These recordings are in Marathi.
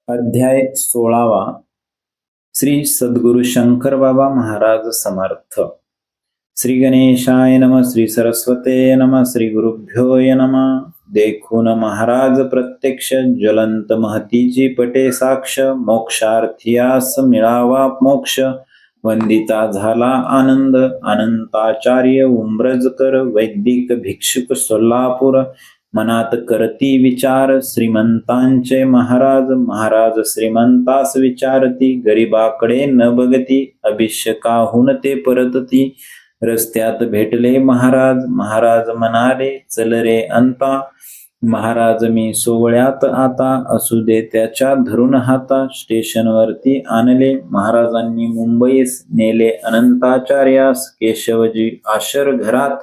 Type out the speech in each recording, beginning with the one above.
अध्याय 16वा. श्री सद्गुरु शंकर बाबा महाराज समर्थ. श्री गणेशाय नम. श्री सरस्वते नम. श्री गुरुभ्यो नमः. देखून महाराज प्रत्यक्ष ज्वलंत महतीची पटे साक्ष. मोक्षार्थीयास मिळावा मोक्ष. वंदिता झाला आनंद. अनंताचार्य उंब्रजकर. वैदिक भिक्षुक सोलापूर. मनात करती विचार. श्रीमंतांचे महाराज. महाराज श्रीमंतास विचारती. गरीबाकडे न बघती. अभिषेकाहून ते परतती. रस्त्यात भेटले महाराज. महाराज म्हणाले चल रे अंता. महाराज मी सोवळ्यात आता. असू दे त्याच्या धरून हाता. स्टेशनवरती आणले महाराजांनी मुंबईस. नेले अनंताचार्यास. केशवजी आशर घरात.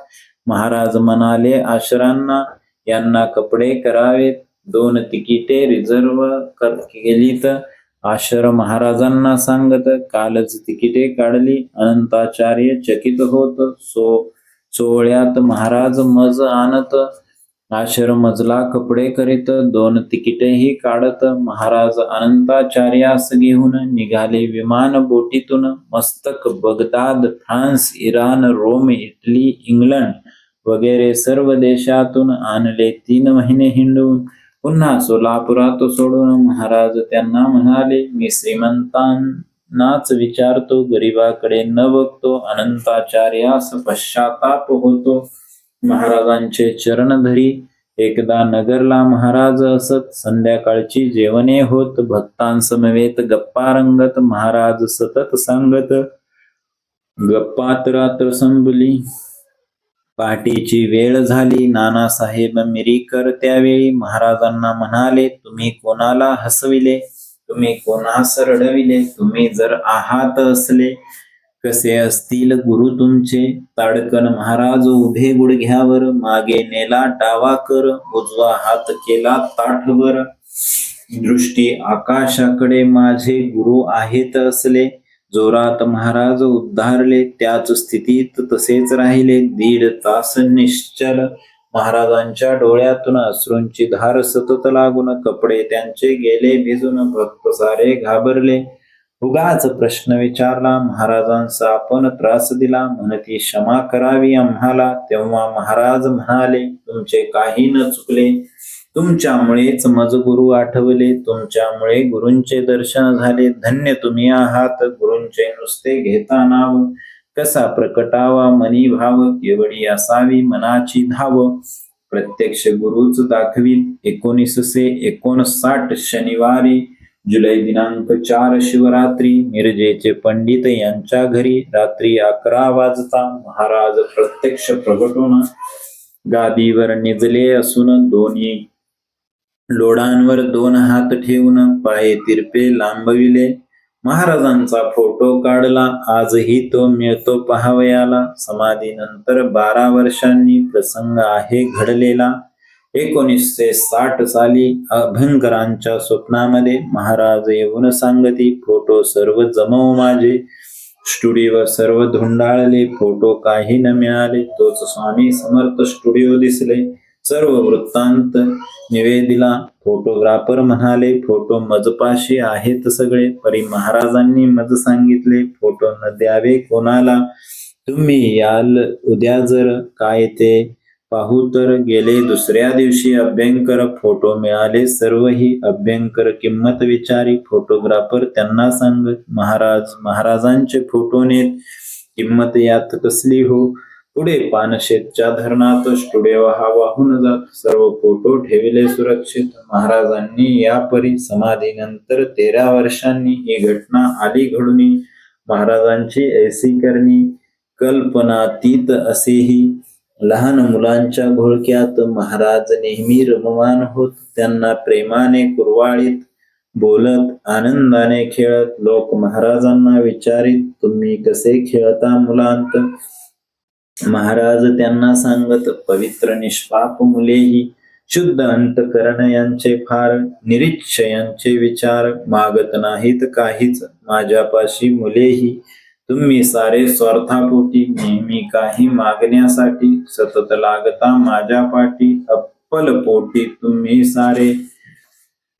महाराज म्हणाले आशरांना यांना कपडे करावेत. 2 तिकिटे रिझर्व केलीत. आशर महाराजांना सांगत कालच तिकिटे काढली. अनंताचार्य चकित होत. सोहळ्यात महाराज मज आणत. आशर मजला कपडे करीत. 2 तिकिटेही काढत. महाराज अनंताचार्यास घेऊन निघाले विमान बोटीतून. मस्तक Baghdad, France, Iran, Rome, Italy, England वगैरे सर्व देशातून आणले. 3 महिने हिंडून पुन्हा सोलापुरात सोडून महाराज त्यांना म्हणाले मी श्रीमंतांनाच विचारतो, गरीबाकडे न बघतो. अनंताचार्यास पश्चाताप होतो. महाराजांचे चरण धरी. एकदा नगरला महाराज असत. संध्याकाळची जेवणे होत. भक्तांसमवेत गप्पा रंगत. महाराज सतत सांगत. गप्पात रात्र संपली. पहाटेची वेळ झाली. नानासाहेब मिरीकर त्यावेळी महाराजांना म्हणाले तुम्ही कोणाला हसविले? तुम्ही कोणास रडविले? तुम्ही जर आहात असले कसे असतील गुरु तुमचे? ताडकन महाराज उभे गुडघ्यावर. मागे नेला डावा कर. उजवा हात केला ताठवर. दृष्टी आकाशाकडे. माझे गुरु आहेत असले. जोरात महाराज उद्धारले. त्याच स्थितीत तसेच राहिले. 1.5 तास निश्चल. महाराजांच्या डोळ्यातून अश्रूंची धार सतत लागून कपडे त्यांचे गेले भिजून. भक्त सारे घाबरले. उगाच प्रश्न विचारला. महाराजांचा आपण त्रास दिला. म्हणती क्षमा करावी आम्हाला. तेव्हा महाराज म्हणाले तुमचे काही न चुकले. तुमच्यामुळेच मज गुरु आठवले. तुमच्यामुळे गुरूंचे दर्शन झाले. धन्य तुम्ही आहात. गुरूंचे नुसते घेता नाव. कसा प्रकटावा मनी भाव. केवढी असावी मनाची धाव. प्रत्यक्ष गुरुच दाखवीत. 1959 शनिवारी जुलै दिनांक 4 शिवरात्री. मिरजेचे पंडित यांच्या घरी. रात्री 11 वाजता महाराज प्रत्यक्ष प्रगटून गादीवर निजले असून दोन्ही लोडांवर 2 हात ठेवून पाय तिरपे लांबविले. महाराजांचा फोटो काढला. आजही तो मिळतो पहावयाला. समाधीनंतर 12 वर्षांनी प्रसंग आहे घडलेला. 1960 साली अभंकरांच्या स्वप्नामध्ये महाराज येऊन सांगती फोटो सर्व जमव माझे. स्टुडिओ सर्व धुंडाळले. फोटो काही न मिळाले. तोच स्वामी समर्थ स्टुडिओ दिसले. सर्व वृत्तांत निवेदिला. फोटोग्राफर म्हणाले फोटो मजपाशी आहेत सगळे. परी महाराजांनी मज सांगितले. फोटो न द्यावे कोणाला. तुम्ही याल उद्या जर काय ते पाहू तर. गेले दुसऱ्या दिवशी अभ्यंकर. फोटो मिळाले सर्वही. अभ्यंकर किंमत विचारी. फोटोग्राफर त्यांना सांगत महाराजांचे फोटो नेत. किंमत यात कसली हो. पुढे पानशेतच्या धरणात स्टुडिओ हा वाहून जात. सर्व फोटो ठेविले सुरक्षित. महाराजांनी यापरी समाधीनंतर 13 वर्षांनी ही घटना आली घडूनी. महाराजांची ऐसी करणी कल्पनातीत असेही. लहान मुलांच्या घोळक्यात महाराज नेहमी रममान होत. त्यांना प्रेमाने कुरवाळीत. बोलत आनंदाने खेळत. लोक महाराजांना विचारित तुम्ही कसे खेळता मुलांत. महाराज त्यांना सांगत पवित्र निष्पाप मुलेही. शुद्ध अंतकरण यांचे फार. निरीच्छयांचे विचार. मागत नाहीत काहीच माझ्यापाशी मुलेही. तुम्ही सारे स्वार्थापोटी. नेहमी काही मागण्यासाठी. सतत लागता माझ्या पाठी. अप्पल पोटी तुम्ही सारे.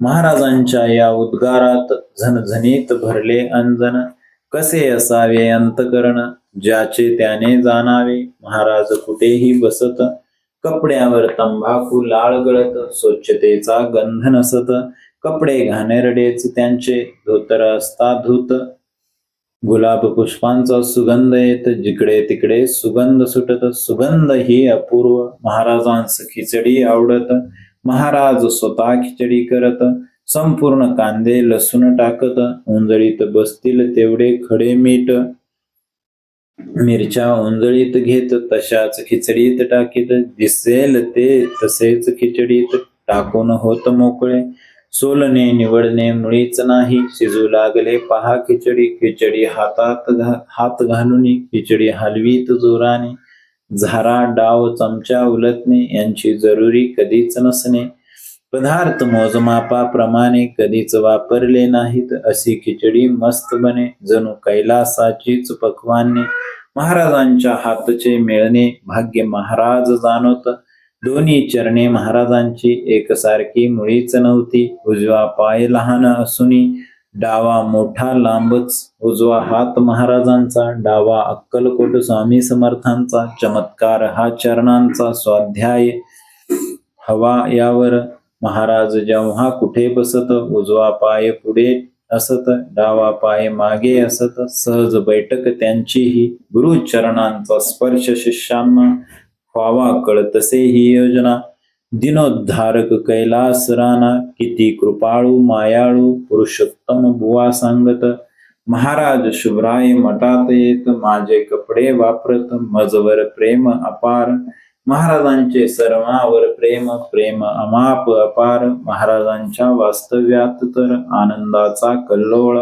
महाराजांच्या या उद्गारात झणझणीत भरले अंजन. कसे असावे अंतकरण, ज्याचे त्याने जाणावे. महाराज कुठेही बसत, कपड्यावर तंबाखू लाळ गळत. स्वच्छतेचा गंध नसत, कपडे घाणेरडेच त्यांचे. धोतर असता धूत, गुलाब पुष्पांचा सुगंध येत. जिकडे तिकडे सुगंध सुटत, सुगंध ही अपूर्व. महाराजांस खिचडी आवडत, महाराज स्वतः खिचडी करत. संपूर्ण कांदे लसूण टाकत, उंजळीत बसतील तेवढे खडे मीठ. मिरच्या उंजळीत घेत, तशाच खिचडीत टाकीत. दिसेल ते तसेच खिचडीत टाकून होत मोकळे. सोलणे निवडणे मुळीच नाही, शिजू लागले पहा खिचडी. खिचडी हात घालून खिचडी हलवीत जोराने. झारा डाव चमचा उलटणे यांची जरुरी कधीच नसणे. पदार्थ मोजमापाप्रमाणे कधीच वापरले नाहीत, अशी खिचडी मस्त बने, जणू कैलासाचीच पक्वान्ने. महाराजांच्या हातचे मिळणे भाग्य महाराज जाणवत. दोन्ही चरणे महाराजांची एकसारखी मुळीच नव्हती. उजवा पाय लहान असूनही डावा मोठा लांबच. उजवा हात महाराजांचा, डावा अक्कलकोट स्वामी समर्थांचा. चमत्कार हा चरणांचा. स्वाध्याय हवा यावर. महाराज जेव्हा कुठे बसत, उजवा पाय पुढे असत, डावा पाय मागे असत. सहज बैठक त्यांचीही. गुरुचरणांचा स्पर्श शिष्यांना व्हावा कळतसे ही योजना. दिनोद्धारक कैलास राणा, किती कृपाळू मायाळू. पुरुषोत्तम बुवा सांगत, महाराज शुभ्राय मठात येत. माझे कपडे वापरत, मजवर प्रेम अपार. महाराजांचे सर्वांवर प्रेम, प्रेम अमाप अपार. महाराजांच्या वास्तव्यात तर आनंदाचा कल्लोळ.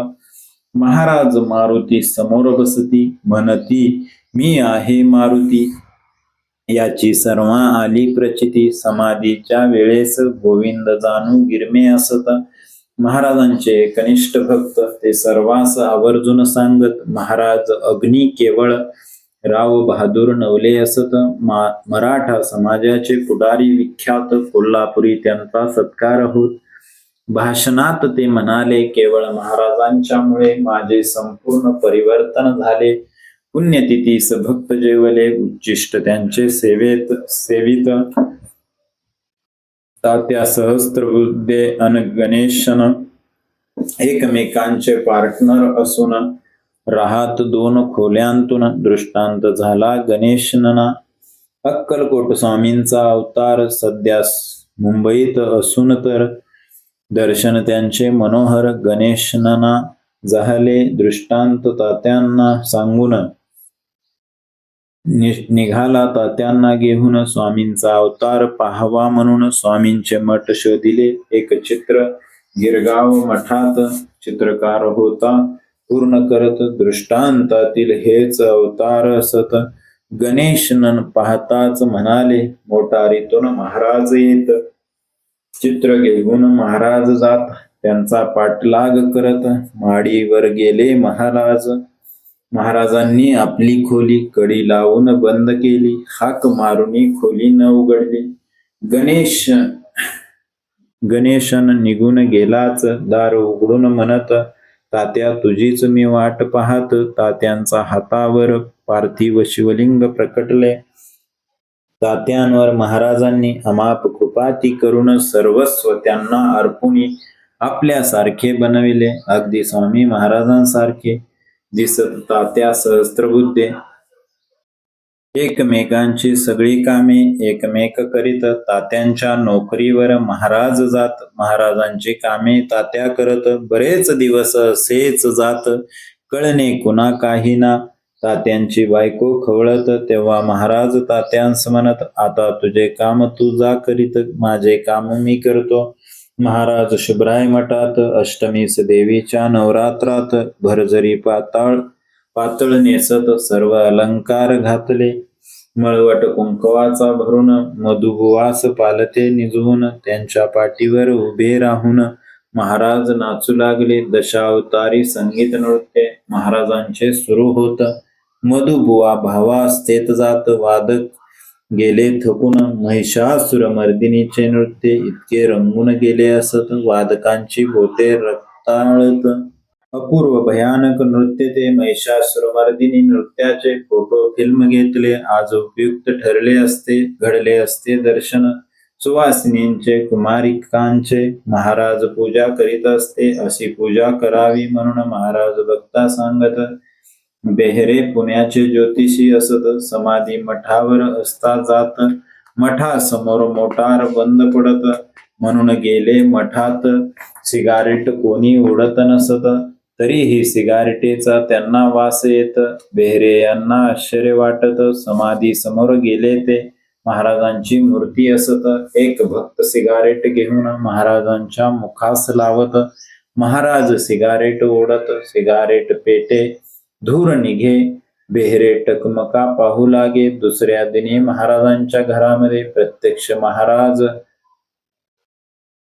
महाराज मारुती समोर बसती, म्हणती मी आहे मारुती. याची सर्वा आली प्रचिती. समाधीच्या वेळेस गोविंद जाणू गिरमे असत. महाराजांचे कनिष्ठ भक्त ते सर्वांस आवर्जून सांगत. महाराज अग्नी केवळ राव बहादूर नवले असत. मराठा समाजाचे पुढारी विख्यात. कोल्हापुरी त्यांचा सत्कार होत. भाषणात ते म्हणाले, केवळ महाराजांच्यामुळे माझे संपूर्ण परिवर्तन झाले. पुण्यतिथीस भक्त जेवले, उच्चिष्ट त्यांचे सेवित. तात्या सहस्त्रबुद्धे अन गणेशन एकमेकांचे पार्टनर असून राहात दोन खोल्यांतून. दृष्टांत झाला गणेशनना. अक्कलकोट स्वामींचा अवतार सध्या मुंबईत असून तर दर्शन त्यांचे मनोहर. गणेशनना झाले दृष्टांत तात्यांना सांगून. निघाला तात्यांना घेऊन. स्वामींचा अवतार पाहावा म्हणून स्वामींचे मठ शोधिले. एक चित्र गिरगाव मठात चित्रकार होता पूर्ण करत. दृष्टांतातील हेच अवतार असत. गणेशनन पाहताच म्हणाले, मोटारीतून महाराज येत. चित्र घेऊन महाराज जात, त्यांचा पाठलाग करत माडीवर गेले महाराज. महाराजांनी आपली खोली कडी लावून बंद केली. हाक मारुनी खोली न उघडली. गणेशन निघून गेलाच. दार उघडून म्हणत, तात्या तुझीच मी वाट पाहत. तात्यांचा हातावर पार्थिव शिवलिंग प्रकटले. तात्यांवर महाराजांनी अमाप कृपाती करून सर्वस्व त्यांना अर्पुनी आपल्यासारखे बनविले. अगदी स्वामी महाराजांसारखे दिसत तात्या सहस्त्रबुद्धे. एकमेकांची सगळी कामे एकमेक करीत. तात्यांच्या नोकरीवर महाराज जात, महाराजांची कामे तात्या करत. बरेच दिवस असेच जात, कळणे कुणा काही ना. तात्यांची बायको खवळत. तेव्हा महाराज तात्यांस म्हणत, आता तुझे काम तू जा करीत, माझे काम मी करतो. महाराज शुभ्राय मठात अष्टमीस देवीच्या नवरात्रात भरजरी पातळ नेसत सर्व अलंकार घातले. मळवट कुंकवाचा भरून मधुबुवास पालते निजवून त्यांच्या पाठीवर उभे राहून महाराज नाचू लागले. दशावतारी संगीत नृत्य महाराजांचे सुरू होत. मधुबुवा भावास्थेत जात. वादक गेले थकून महिषासुरमर्दिनीचे नृत्य इतके रंगून गेले असत वादकांची बोटे रक्ताळत. अपूर्व भयानक नृत्य ते महिषासुरमर्दिनी नृत्याचे फोटो फिल्म घेतले आज उपयुक्त ठरले असते घडले असते दर्शन सुवासिनींचे कुमारिकांचे. महाराज पूजा करीत असते अशी पूजा करावी म्हणून महाराज भक्ता सांगत. बेहरे पुण्याचे ज्योतिषी असत समाधी मठावर असता जात मठासमोर मोटार बंद पडत म्हणून गेले मठात. सिगारेट कोणी ओढत नसत तरीही सिगारेटेचा त्यांना वास येत. बेहरे यांना आश्चर्य वाटत. समाधी समोर गेले ते महाराजांची मूर्ती असत. एक भक्त सिगारेट घेऊन महाराजांच्या मुखास लावत. महाराज सिगारेट ओढत सिगारेट पेटे धूर निघे. बेहरे टकमका पाहू लागे. दुसऱ्या दिनी महाराजांच्या घरामध्ये प्रत्यक्ष महाराज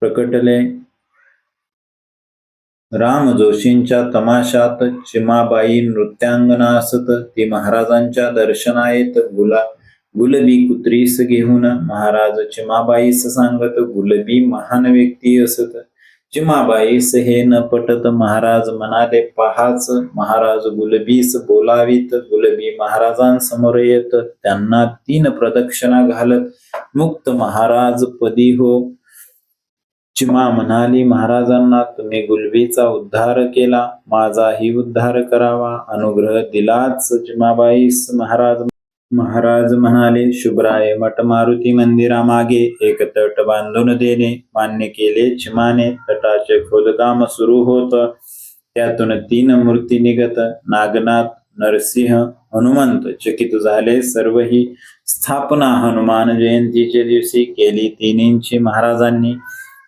प्रकटले. राम जोशींच्या तमाशात चिमाबाई नृत्यांगना असत. ती महाराजांच्या दर्शनायेत गुलबी कुत्रीस घेऊन. महाराज चिमाबाईस सांगत. गुलबी महान व्यक्ती असत. चिमाबाईस हे न पटत. महाराज म्हणाले पहाच. महाराज गुलबीस बोलावीत. गुलबी महाराजांसमोर येत त्यांना 3 प्रदक्षिणा घालत मुक्त महाराज पदी हो. चिमा म्हणाली महाराजांना तुम्ही गुलबीचा उद्धार केला माझाही उद्धार करावा. अनुग्रह दिलाच चिमाबाईस. महाराज म्हणाले शुभ्राय मठ मारुती मंदिरामागे एक तट बांधून देणे. मान्य केले चिमाने. तटाचे खोदकाम सुरू होत. त्यातून 3 मूर्ती निघत. नागनाथ नरसिंह हनुमंत. चकित झाले सर्वही. स्थापना हनुमान जयंतीच्या दिवशी केली तिन्हींची महाराजांनी.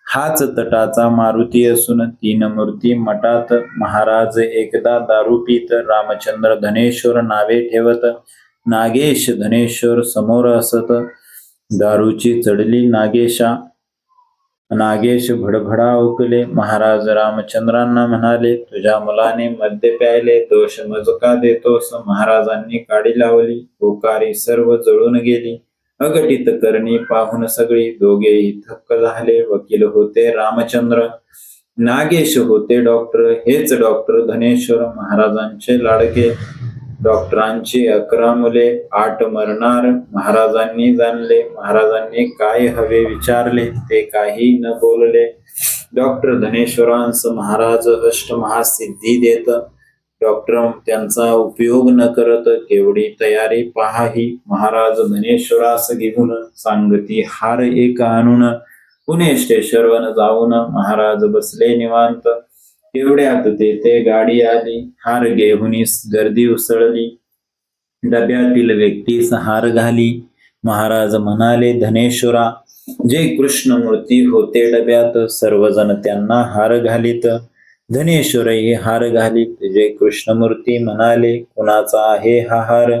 हाच तटाचा मारुती असून 3 मूर्ती मठात. महाराज एकदा दारू पीत रामचंद्र धनेश्वर नावे ठेवत. नागेश धनेश्वर समोर असत. दारूची चढली नागेशा. नागेश भडभडा ओकले. महाराज रामचंद्रांना म्हणाले तुझ्या मुलाने मद्य प्यायले दोष मजका देतोस. महाराजांनी काडी लावली. होकारी सर्व जळून गेली. अघटित करणी पाहून सगळी. दोघेही थक्क झाले. वकील होते रामचंद्र. नागेश होते डॉक्टर. हेच डॉक्टर धनेश्वर महाराजांचे लाडके. डॉक्टरांची 11 मुले 8 मरणार. महाराजांनी जाणले. महाराजांनी काय हवे विचारले. ते काही न बोलले. डॉक्टर धनेश्वरांस महाराज अष्टमहासिद्धी देत. डॉक्टर त्यांचा उपयोग न करत. केवढी तयारी पाहाही. महाराज धनेश्वरास घेऊन सांगती हार एक आणून. पुणे स्टेशनवर जाऊन महाराज बसले निवांत. एवढ्यात तेथे गाडी आली. हार घेऊनीस गर्दी उसळली. डब्यातील व्यक्तीस हार घाली. महाराज म्हणाले धनेश्वरा जे कृष्णमूर्ती होते डब्यात सर्वजण त्यांना हार घालीत. धनेश्वरही हार घालीत. जे कृष्णमूर्ती म्हणाले कुणाचा आहे हा हार.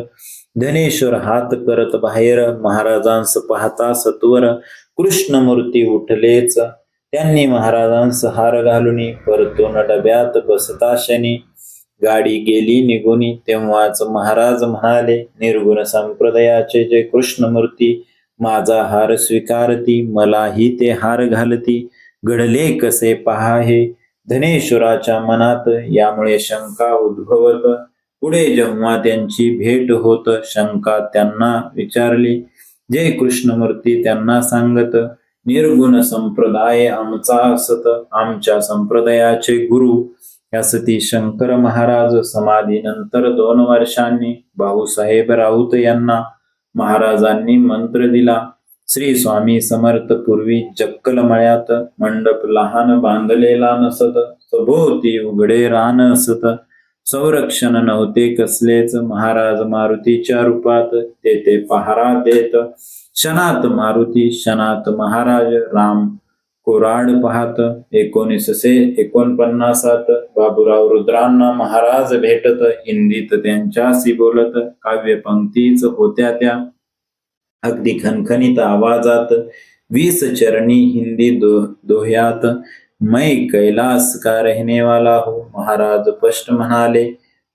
धनेश्वर हात करत बाहेर. महाराजांस पाहता सत्वर कृष्णमूर्ती उठलेच. त्यांनी महाराजांस हार घालून परतून डब्यात बसता क्षणी गाडी गेली निघून. तेव्हाच महाराज म्हणाले निर्गुण संप्रदायाचे जे कृष्णमूर्ती माझा हार स्वीकारती मलाही ते हार घालती. घडले कसे पहा हे. धनेश्वराच्या मनात यामुळे शंका उद्भवत. पुढे जेव्हा त्यांची भेट होत शंका त्यांना विचारली. जे कृष्णमूर्ती त्यांना सांगत निर्गुण संप्रदाय आमचा असत. आमच्या संप्रदायाचे गुरु यासती शंकर महाराज. समाधीनंतर 2 वर्षांनी भाऊसाहेब राऊत यांना महाराजांनी मंत्र दिला. श्री स्वामी समर्थ पूर्वी जक्कल मळ्यात मंडप लहान बांधलेला नसत. सभोवती उघडे रान असत. संरक्षण नव्हते कसलेच. महाराज मारुतीच्या रूपात तेथे पहारा देत. क्षणात मारुती क्षणात महाराज. राम कोराड पाहत. 1949 बाबूराव रुद्रांना महाराज भेटत. हिंदीत त्यांच्याशी बोलत. काव्यपंक्तीच होत्या त्या. अगदी खणखणीत आवाजात 20 चरणी हिंदी दोह्यात. मैं कैलास का रहने वाला हूँ. महाराज स्पष्ट म्हणाले.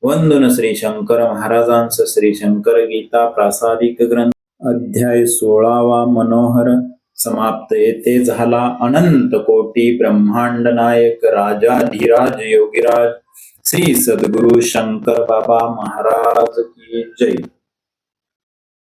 वंदन श्री शंकर महाराजांस. श्री शंकर गीता प्रासादिक ग्रंथ अध्याय 16 मनोहर समाप्त. येथे झाला. अनंत कोटी ब्रह्मांड नायक राजाधिराज योगीराज श्री सद्गुरु शंकर बाबा महाराज की जय.